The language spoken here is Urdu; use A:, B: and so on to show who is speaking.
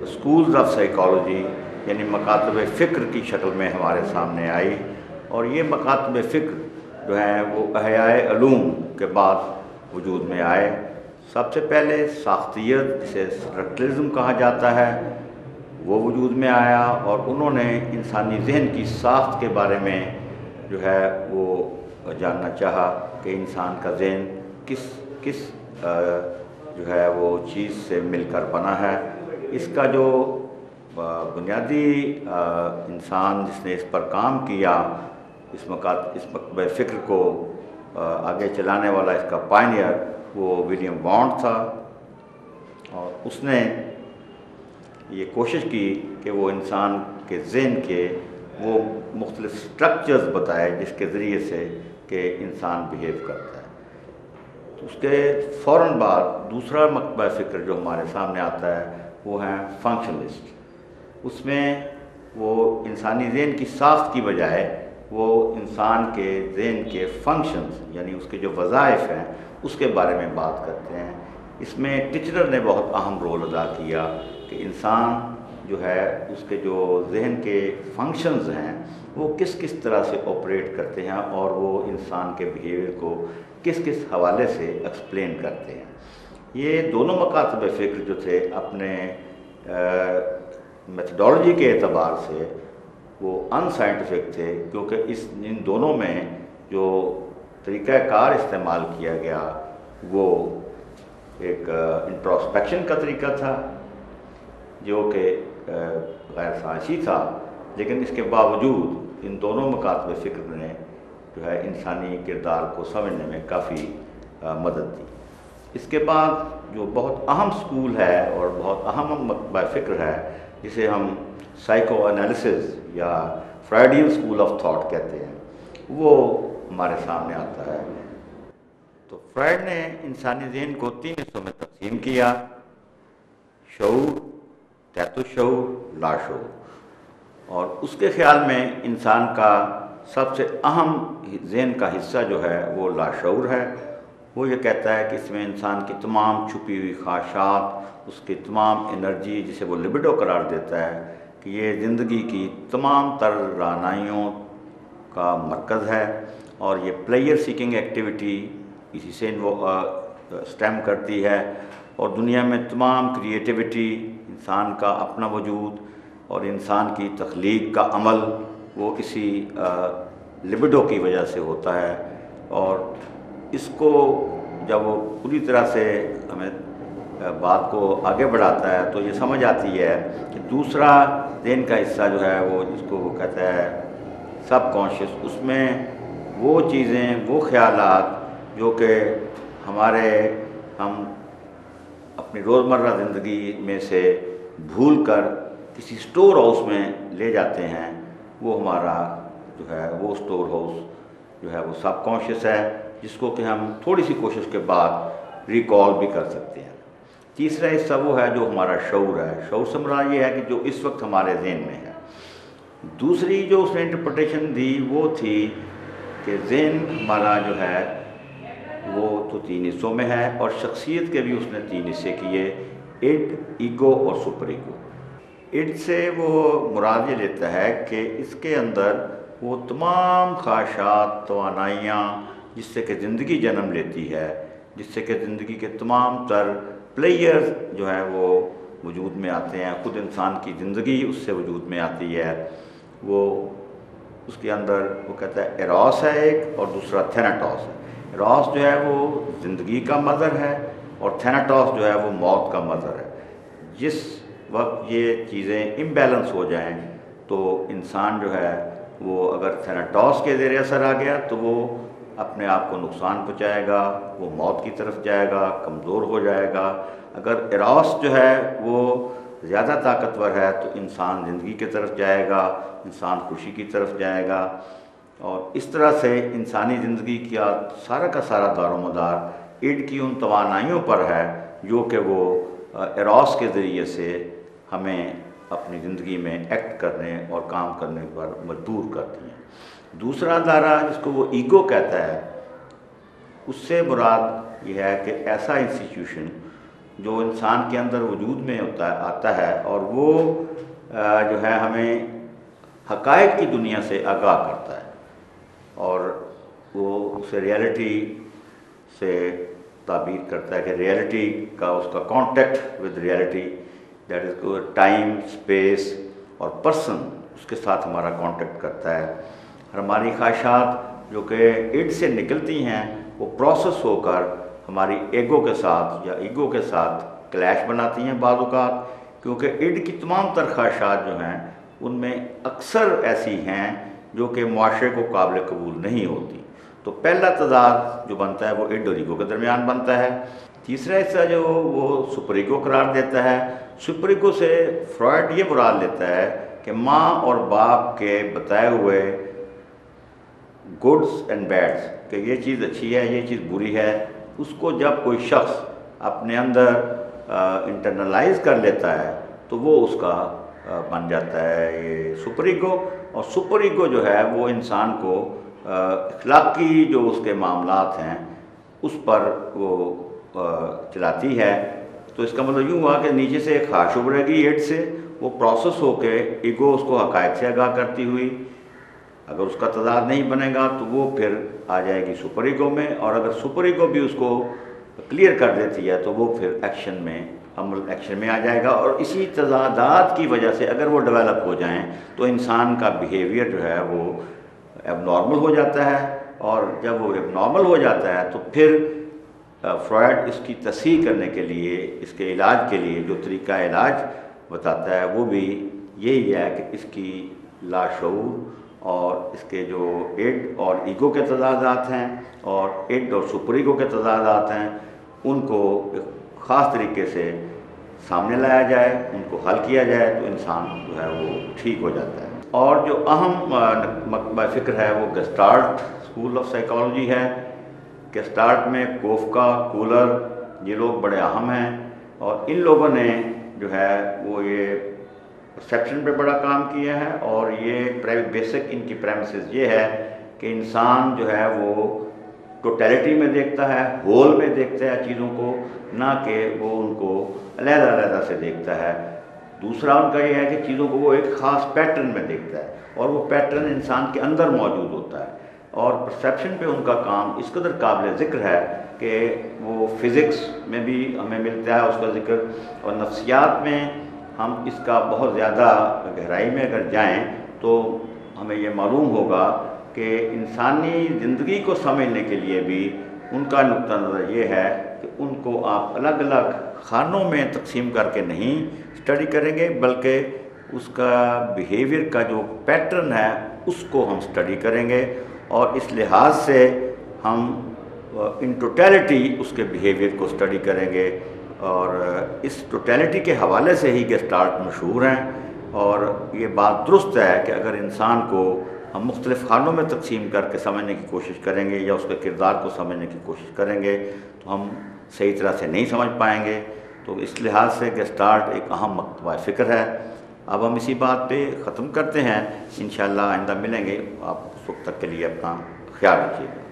A: اسکولز آف سائیکالوجی یعنی مکاتب فکر کی شکل میں ہمارے سامنے آئی، اور یہ مکاتب فکر جو ہیں وہ احیاء علوم کے بعد وجود میں آئے۔ سب سے پہلے ساختیت، جسے اسٹرکچرزم کہا جاتا ہے، وہ وجود میں آیا، اور انہوں نے انسانی ذہن کی ساخت کے بارے میں جو ہے وہ جاننا چاہا کہ انسان کا ذہن کس جو ہے وہ چیز سے مل کر بنا ہے۔ اس کا جو بنیادی انسان جس نے اس پر کام کیا، اس مکتبہ فکر کو آگے چلانے والا، اس کا پائنیئر، وہ ولیم بانڈ تھا، اور اس نے یہ کوشش کی کہ وہ انسان کے ذہن کے وہ مختلف سٹرکچرز بتائے جس کے ذریعے سے کہ انسان بیہیو کرتا ہے۔ تو اس کے فوراً بعد دوسرا مکتبہ فکر جو ہمارے سامنے آتا ہے وہ ہیں فنکشنلسٹ۔ اس میں وہ انسانی ذہن کی ساخت کی بجائے وہ انسان کے ذہن کے فنکشنز یعنی اس کے جو وظائف ہیں اس کے بارے میں بات کرتے ہیں۔ اس میں ٹیچرر نے بہت اہم رول ادا کیا کہ انسان جو ہے اس کے جو ذہن کے فنکشنز ہیں وہ کس طرح سے آپریٹ کرتے ہیں، اور وہ انسان کے بیہیویئر کو کس حوالے سے ایکسپلین کرتے ہیں۔ یہ دونوں مکاتب فکر جو تھے اپنے میتھڈالوجی کے اعتبار سے وہ ان سائنٹیفک تھے، کیونکہ ان دونوں میں جو طریقہ کار استعمال کیا گیا وہ ایک انٹروسپیکشن کا طریقہ تھا جو کہ غیر سائنسی تھا، لیکن اس کے باوجود ان دونوں مکاتب فکر نے جو ہے انسانی کردار کو سمجھنے میں کافی مدد دی۔ اس کے بعد جو بہت اہم سکول ہے اور بہت اہم مکتبہ فکر ہے جسے ہم سائیکو انالیسز یا فرائیڈین سکول آف تھاٹ کہتے ہیں، وہ ہمارے سامنے آتا ہے۔ تو فرائیڈ نے انسانی ذہن کو 3 حصوں میں تقسیم کیا: شعور، تحت الشعور، لاشعور۔ اور اس کے خیال میں انسان کا سب سے اہم ذہن کا حصہ جو ہے وہ لاشعور ہے۔ وہ یہ کہتا ہے کہ اس میں انسان کی تمام چھپی ہوئی خواہشات، اس کی تمام انرجی جسے وہ لبیڈو قرار دیتا ہے، کہ یہ زندگی کی تمام تر رعنائیوں کا مرکز ہے، اور یہ پلیئر سیکنگ ایکٹیویٹی اسی سے سٹیم کرتی ہے، اور دنیا میں تمام کریٹیوٹی، انسان کا اپنا وجود اور انسان کی تخلیق کا عمل وہ اسی لبیڈو کی وجہ سے ہوتا ہے۔ اور اس کو جب وہ پوری طرح سے ہمیں بات کو آگے بڑھاتا ہے تو یہ سمجھ آتی ہے کہ دوسرا ذہن کا حصہ جو ہے وہ جس کو وہ کہتا ہے سب کانشیس، اس میں وہ چیزیں، وہ خیالات جو کہ ہم اپنی روزمرہ زندگی میں سے بھول کر کسی سٹور ہاؤس میں لے جاتے ہیں، وہ ہمارا جو ہے وہ سٹور ہاؤس جو ہے وہ سب کانشیس ہے، جس کو کہ ہم تھوڑی سی کوشش کے بعد ریکال بھی کر سکتے ہیں۔ تیسرا حصہ وہ ہے جو ہمارا شعور ہے۔ شعور سے مراد یہ ہے کہ جو اس وقت ہمارے ذہن میں ہے۔ دوسری جو اس نے انٹرپریٹیشن دی وہ تھی کہ ذہن ہمارا جو ہے وہ تو 3 حصوں میں ہے، اور شخصیت کے بھی اس نے 3 حصے کیے: اڈ، ایگو اور سپر ایگو۔ اڈ سے وہ مراد یہ لیتا ہے کہ اس کے اندر وہ تمام خواہشات، توانائیاں جس سے کہ زندگی جنم لیتی ہے، جس سے کہ زندگی کے تمام تر پلیئرز جو ہیں وہ وجود میں آتے ہیں، خود انسان کی زندگی اس سے وجود میں آتی ہے۔ وہ اس کے اندر وہ کہتا ہے ایروس ہے ایک، اور دوسرا تھیناٹوس ہے۔ ایروس جو ہے وہ زندگی کا مظہر ہے، اور تھیناٹوس جو ہے وہ موت کا مظہر ہے۔ جس وقت یہ چیزیں امبیلنس ہو جائیں تو انسان جو ہے وہ اگر تھیناٹوس کے زیر اثر آ گیا تو وہ اپنے آپ کو نقصان پہنچائے گا، وہ موت کی طرف جائے گا، کمزور ہو جائے گا۔ اگر ایروس جو ہے وہ زیادہ طاقتور ہے تو انسان زندگی کی طرف جائے گا، انسان خوشی کی طرف جائے گا، اور اس طرح سے انسانی زندگی کا سارا دار و مدار اڈ کی ان توانائیوں پر ہے جو کہ وہ ایروس کے ذریعے سے ہمیں اپنی زندگی میں ایکٹ کرنے اور کام کرنے پر مجبور کرتی ہیں۔ دوسرا دائرہ جس کو وہ ایگو کہتا ہے، اس سے مراد یہ ہے کہ ایسا انسٹیٹیوشن جو انسان کے اندر وجود میں آتا ہے، اور وہ جو ہے ہمیں حقائق کی دنیا سے آگاہ کرتا ہے، اور وہ اسے ریئلٹی سے تعبیر کرتا ہے کہ ریئلٹی کا اس کا contact with reality, that is time, space اور پرسن، اس کے ساتھ ہمارا کانٹیکٹ کرتا ہے۔ ہماری خواہشات جو کہ اڈ سے نکلتی ہیں وہ پروسیس ہو کر ہماری ایگو کے ساتھ کلیش بناتی ہیں بعض اوقات، کیونکہ اڈ کی تمام تر خواہشات جو ہیں ان میں اکثر ایسی ہیں جو کہ معاشرے کو قابل قبول نہیں ہوتی۔ تو پہلا تضاد جو بنتا ہے وہ اڈ اور ایگو کے درمیان بنتا ہے۔ تیسرا حصہ جو وہ سپر ایگو قرار دیتا ہے۔ سپر ایگو سے فرائڈ یہ مراد لیتا ہے کہ ماں اور باپ کے بتائے ہوئے گڈس اینڈ بیڈس، کہ یہ چیز اچھی ہے، یہ چیز بری ہے، اس کو جب کوئی شخص اپنے اندر انٹرنلائز کر لیتا ہے تو وہ اس کا بن جاتا ہے یہ سپر ایگو۔ اور سپر ایگو جو ہے وہ انسان کو اخلاقی جو اس کے معاملات ہیں اس پر وہ چلاتی ہے۔ تو اس کا مطلب یوں ہوا کہ نیچے سے ایک خواہش ابھرے گی اڈ سے، وہ پروسیس ہو کے ایگو اس کو حقائق سے آگاہ کرتی ہوئی، اگر اس کا تضاد نہیں بنے گا تو وہ پھر آ جائے گی سپر ایگو میں، اور اگر سپر ایگو بھی اس کو کلیئر کر دیتی ہے تو وہ پھر ایکشن میں آ جائے گا۔ اور اسی تضادات کی وجہ سے اگر وہ ڈیولپ ہو جائیں تو انسان کا بیہیویئر جو ہے وہ اب نارمل ہو جاتا ہے، اور جب وہ اب نارمل ہو جاتا ہے تو پھر فرائڈ اس کی تصحیح کرنے کے لیے، اس کے علاج کے لیے جو طریقہ علاج بتاتا ہے وہ بھی یہی ہے کہ اس کی لاشعور اور اس کے جو اڈ اور ایگو کے تضادات ہیں اور اڈ اور سپر ایگو کے تضادات ہیں ان کو ایک خاص طریقے سے سامنے لایا جائے، ان کو حل کیا جائے تو انسان جو ہے وہ ٹھیک ہو جاتا ہے۔ اور جو اہم مکتبہ فکر ہے وہ گسٹالٹ اسکول آف سائیکالوجی ہے۔ گسٹالٹ میں کوفکا، کولر، یہ لوگ بڑے اہم ہیں، اور ان لوگوں نے جو ہے وہ یہ پرسیپشن پہ بڑا کام کیا ہے، اور یہ بیسک ان کی پریمسز یہ ہے کہ انسان جو ہے وہ ٹوٹیلٹی میں دیکھتا ہے، ہول میں دیکھتا ہے چیزوں کو، نہ کہ وہ ان کو علیحدہ علیحدہ سے دیکھتا ہے۔ دوسرا ان کا یہ ہے کہ چیزوں کو وہ ایک خاص پیٹرن میں دیکھتا ہے، اور وہ پیٹرن انسان کے اندر موجود ہوتا ہے۔ اور پرسیپشن پہ ان کا کام اس قدر قابل ذکر ہے کہ وہ فزکس میں بھی ہمیں ملتا ہے اس کا ذکر، اور نفسیات میں ہم اس کا بہت زیادہ گہرائی میں اگر جائیں تو ہمیں یہ معلوم ہوگا کہ انسانی زندگی کو سمجھنے کے لیے بھی ان کا نقطہ نظر یہ ہے کہ ان کو آپ الگ الگ خانوں میں تقسیم کر کے نہیں اسٹڈی کریں گے، بلکہ اس کا بیہیویئر کا جو پیٹرن ہے اس کو ہم اسٹڈی کریں گے، اور اس لحاظ سے ہم ان ٹوٹیلٹی اس کے بیہیویئر کو اسٹڈی کریں گے۔ اور اس ٹوٹیلٹی کے حوالے سے ہی گسٹالٹ مشہور ہیں، اور یہ بات درست ہے کہ اگر انسان کو ہم مختلف خانوں میں تقسیم کر کے سمجھنے کی کوشش کریں گے یا اس کے کردار کو سمجھنے کی کوشش کریں گے تو ہم صحیح طرح سے نہیں سمجھ پائیں گے۔ تو اس لحاظ سے گسٹالٹ ایک اہم مکتبہ فکر ہے۔ اب ہم اسی بات پہ ختم کرتے ہیں، انشاءاللہ آئندہ ملیں گے۔ آپ اس وقت تک کے لیے اپنا خیال رکھیے گا۔